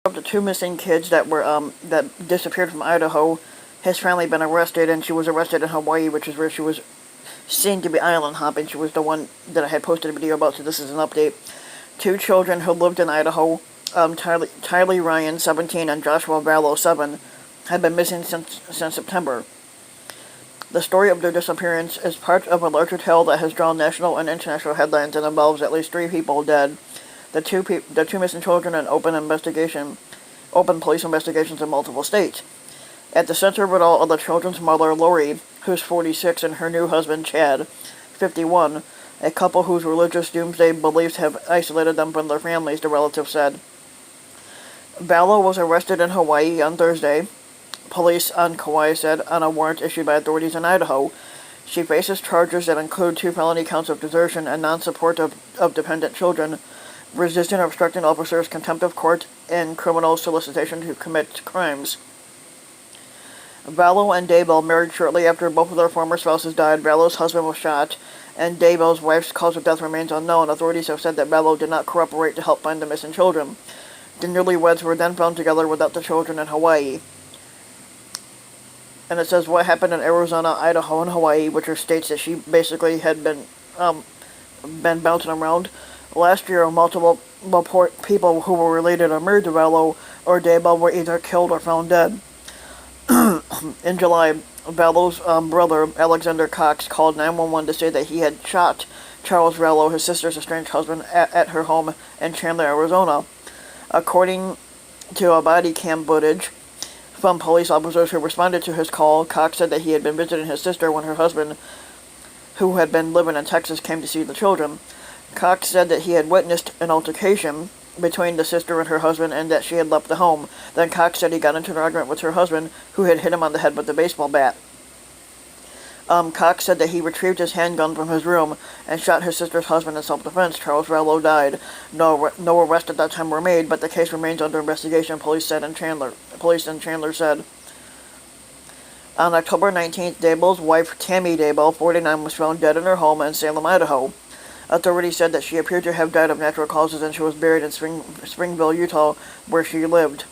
Of the two missing kids that disappeared from Idaho, has finally been arrested, and she was arrested in Hawaii, which is where she was seen to be island hopping. She was the one that I had posted a video about, so this is an update. Two children who lived in Idaho, Tylee Ryan, 17, and Joshua Vallow, 7, had been missing since September. The story of their disappearance is part of a larger tale that has drawn national and international headlines and involves at least 3 people dead. The two missing children, and open police investigations in multiple states. At the center of it all are the children's mother, Lori, who's 46, and her new husband, Chad, 51, a couple whose religious doomsday beliefs have isolated them from their families, the relative said. Vallow was arrested in Hawaii on Thursday, police on Kauai said, on a warrant issued by authorities in Idaho. She faces charges that include 2 felony counts of desertion and non-support of dependent children, resisting or obstructing officers, contempt of court, and criminal solicitation to commit crimes. Vallow and Daybell married shortly after both of their former spouses died. Vallow's husband was shot, and Daybell's wife's cause of death remains unknown. Authorities have said that Vallow did not cooperate to help find the missing children. The newlyweds were then found together without the children in Hawaii. And it says what happened in Arizona, Idaho, and Hawaii, which are states that she basically had been bouncing around. Last year, multiple people who were related or married to Vallow or Daybell were either killed or found dead. In July, Vallow's brother, Alexander Cox, called 911 to say that he had shot Charles Vallow, his sister's estranged husband, at her home in Chandler, Arizona. According to a body cam footage from police officers who responded to his call, Cox said that he had been visiting his sister when her husband, who had been living in Texas, came to see the children. Cox said that he had witnessed an altercation between the sister and her husband and that she had left the home. Then Cox said he got into an argument with her husband, who had hit him on the head with a baseball bat. Cox said that he retrieved his handgun from his room and shot his sister's husband in self-defense. Charles Vallow died. No arrests at that time were made, but the case remains under investigation, police in Chandler said. On October 19th, Daybell's wife, Tammy Daybell, 49, was found dead in her home in Salem, Idaho. Authorities said that she appeared to have died of natural causes, and she was buried in Springville, Utah, where she lived.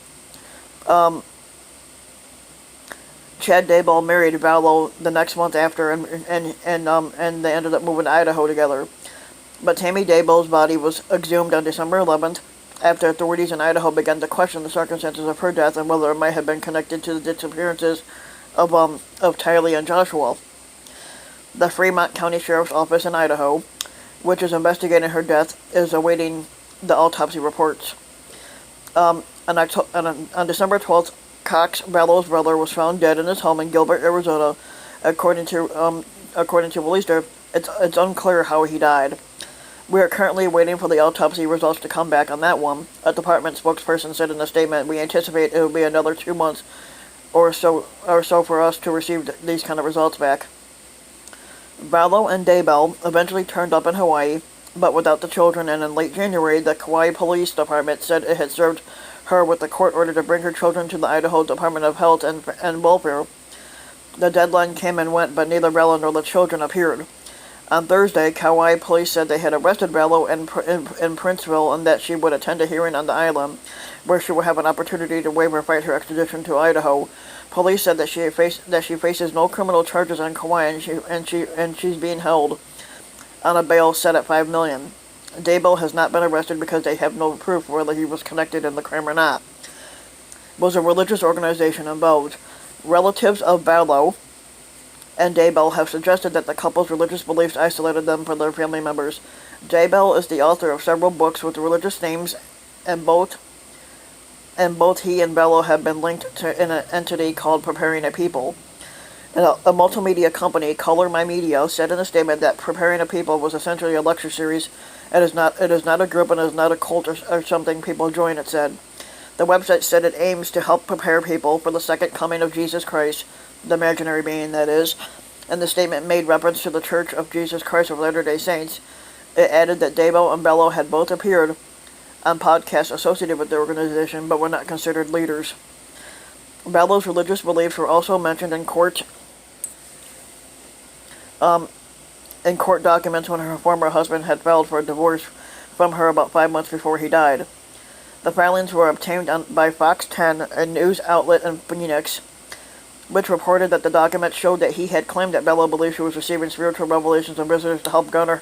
Chad Daybell married Vallow the next month after, and they ended up moving to Idaho together. But Tammy Daybell's body was exhumed on December 11th, after authorities in Idaho began to question the circumstances of her death and whether it might have been connected to the disappearances of Tylee and Joshua. The Fremont County Sheriff's Office in Idaho, which is investigating her death, is awaiting the autopsy reports. On December 12th, Cox, Vallow's brother, was found dead in his home in Gilbert, Arizona. According to police there, it's unclear how he died. We are currently waiting for the autopsy results to come back on that one. A department spokesperson said in a statement, "We anticipate it will be another 2 months or so for us to receive these kind of results back." Vallow and Daybell eventually turned up in Hawaii, but without the children, and in late January, the Kauai Police Department said it had served her with a court order to bring her children to the Idaho Department of Health and Welfare. The deadline came and went, but neither Vallow nor the children appeared. On Thursday, Kauai police said they had arrested Vallow in Princeville and that she would attend a hearing on the island, where she will have an opportunity to waive or fight her extradition to Idaho. Police said that she faces no criminal charges on Kauai, and she's being held on a bail set at $5 million. Daybell has not been arrested because they have no proof whether he was connected in the crime or not. Was a religious organization involved? Relatives of Vallow and Daybell have suggested that the couple's religious beliefs isolated them from their family members. Daybell is the author of several books with religious names, and both he and Vallow have been linked to an entity called Preparing a People. A multimedia company, Color My Media, said in a statement that Preparing a People was essentially a lecture series. It is not a group, and it is not a cult or something people join, it said. The website said it aims to help prepare people for the second coming of Jesus Christ, the imaginary being that is, and the statement made reference to the Church of Jesus Christ of Latter-day Saints. It added that Daybell and Vallow had both appeared on podcasts associated with the organization, but were not considered leaders. Vallow's religious beliefs were also mentioned in court documents when her former husband had filed for a divorce from her about 5 months before he died. The filings were obtained by Fox 10, a news outlet in Phoenix, which reported that the documents showed that he had claimed that Bello believed she was receiving spiritual revelations and visitors to help gather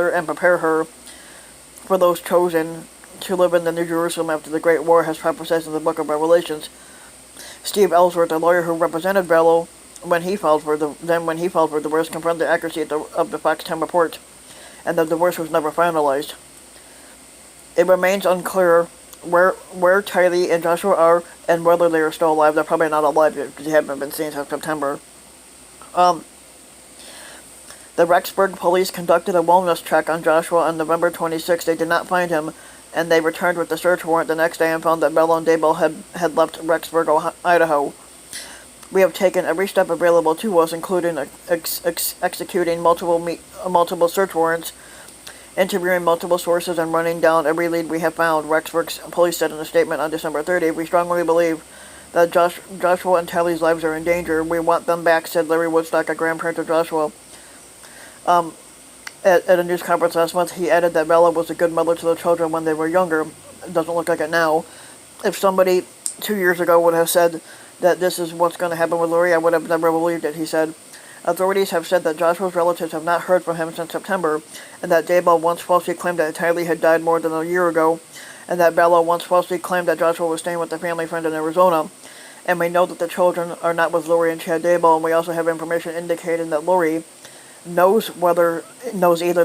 and prepare her for those chosen to live in the New Jerusalem after the Great War, has prophesied in the Book of Revelations. Steve Ellsworth, a lawyer who represented Bello when he filed for the divorce, confirmed the accuracy of the Fox 10 report, and the divorce was never finalized. It remains unclear where Tylee and Joshua are and whether they are still alive. They're probably not alive because they haven't been seen since September. The Rexburg police conducted a wellness check on Joshua on November 26. They did not find him, and they returned with the search warrant the next day and found that Bello and Daybell had left Rexburg, Idaho. We have taken every step available to us, including executing multiple search warrants, interviewing multiple sources, and running down every lead we have found, Rexburg police said in a statement on December 30th. We strongly believe that Joshua and Tally's lives are in danger. We want them back, said Larry Woodstock, a grandparent of Joshua. At a news conference last month, he added that Bella was a good mother to the children when they were younger. It doesn't look like it now. If somebody 2 years ago would have said that this is what's going to happen with Lori, I would have never believed it, he said. Authorities have said that Joshua's relatives have not heard from him since September, and that Daybell once falsely claimed that Tylee had died more than a year ago, and that Bella once falsely claimed that Joshua was staying with a family friend in Arizona. And we know that the children are not with Lori and Chad Daybell, and we also have information indicating that Lori knows either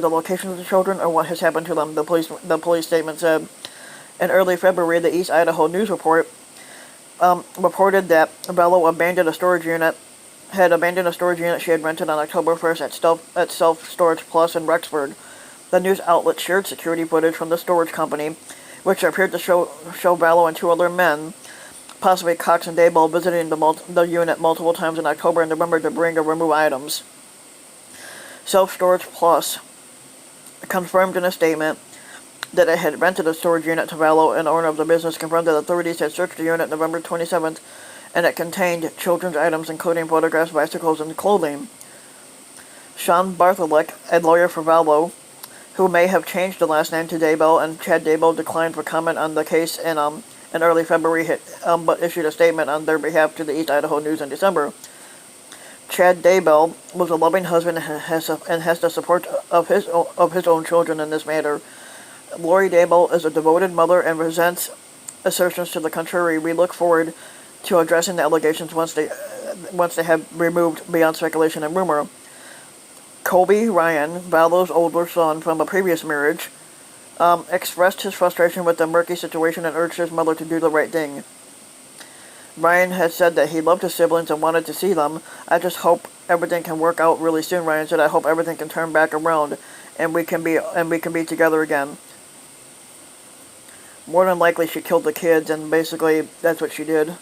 the location of the children or what has happened to them, the police statement said. In early February, the East Idaho News Report reported that Bello abandoned a storage unit she had rented on October 1st at Self Storage Plus in Rexburg. The news outlet shared security footage from the storage company, which appeared to show Bello and two other men, possibly Cox and Daybell, visiting the unit multiple times in October and November to bring or remove items. Self Storage Plus confirmed in a statement that it had rented a storage unit to Bello, and owner of the business confirmed that authorities had searched the unit November 27th, and it contained children's items including photographs, bicycles, and clothing. Sean Bartholick, a lawyer for Bello, who may have changed the last name to Daybell, and Chad Daybell declined for comment on the case in early February, but issued a statement on their behalf to the East Idaho News in December. Chad Daybell was a loving husband and has the support of his own children in this matter. Lori Daybell is a devoted mother and resents assertions to the contrary. We look forward to addressing the allegations once they have removed beyond speculation and rumor. Colby Ryan, Bello's older son from a previous marriage, expressed his frustration with the murky situation and urged his mother to do the right thing. Ryan had said that he loved his siblings and wanted to see them. I just hope everything can work out really soon, Ryan said. I hope everything can turn back around and we can be together again. More than likely she killed the kids, and basically that's what she did.